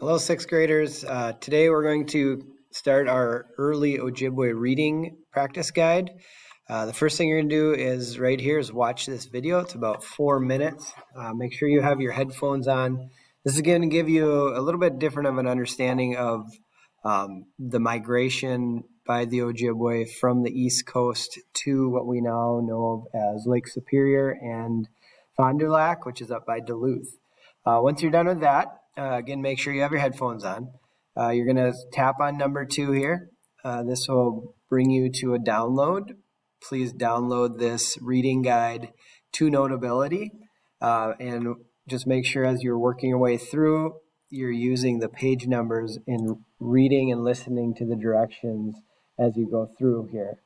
Hello, sixth graders. Today we're going to start our early Ojibwe reading practice guide. The first thing you're going to do is right here is watch this video. It's about 4 minutes. Make sure you have your headphones on. This is going to give you a little bit different of an understanding of the migration by the Ojibwe from the East Coast to what we now know as Lake Superior and Fond du Lac, which is up by Duluth. Once you're done with that, again, make sure you have your headphones on. You're going to tap on number 2 here. This will bring you to a download. Please download this reading guide to Notability. And just make sure as you're working your way through, you're using the page numbers in reading and listening to the directions as you go through here.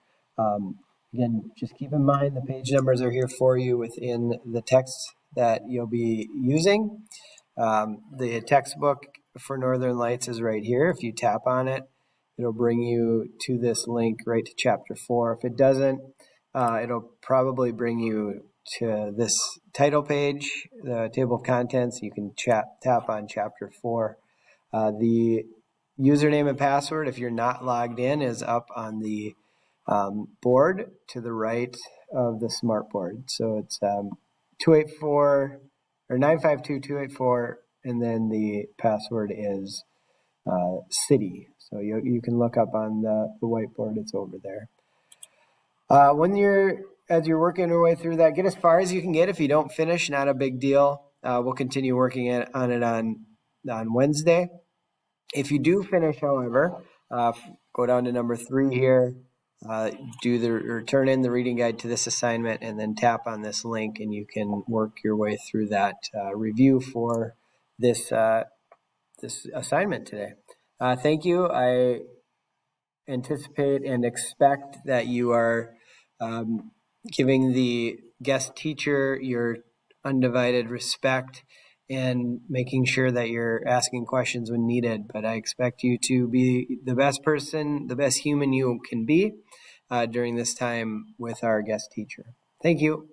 Again, just keep in mind the page numbers are here for you within the text that you'll be using. The textbook for Northern Lights is right here. If you tap on it, it'll bring you to this link right to chapter 4. If it doesn't, it'll probably bring you to this title page, the table of contents. You can tap on chapter 4. The username and password, if you're not logged in, is up on the board to the right of the smart board. So it's 284 or 952-284, and then the password is city. So you can look up on the whiteboard. It's over there. As you're working your way through that, get as far as you can get. If you don't finish, not a big deal. We'll continue working on it on Wednesday. If you do finish, however, go down to number 3 here. Turn in the reading guide to this assignment and then tap on this link and you can work your way through that review for this assignment today. Thank you. I anticipate and expect that you are giving the guest teacher your undivided respect and making sure that you're asking questions when needed. But I expect you to be the best person, the best human you can be during this time with our guest teacher. Thank you.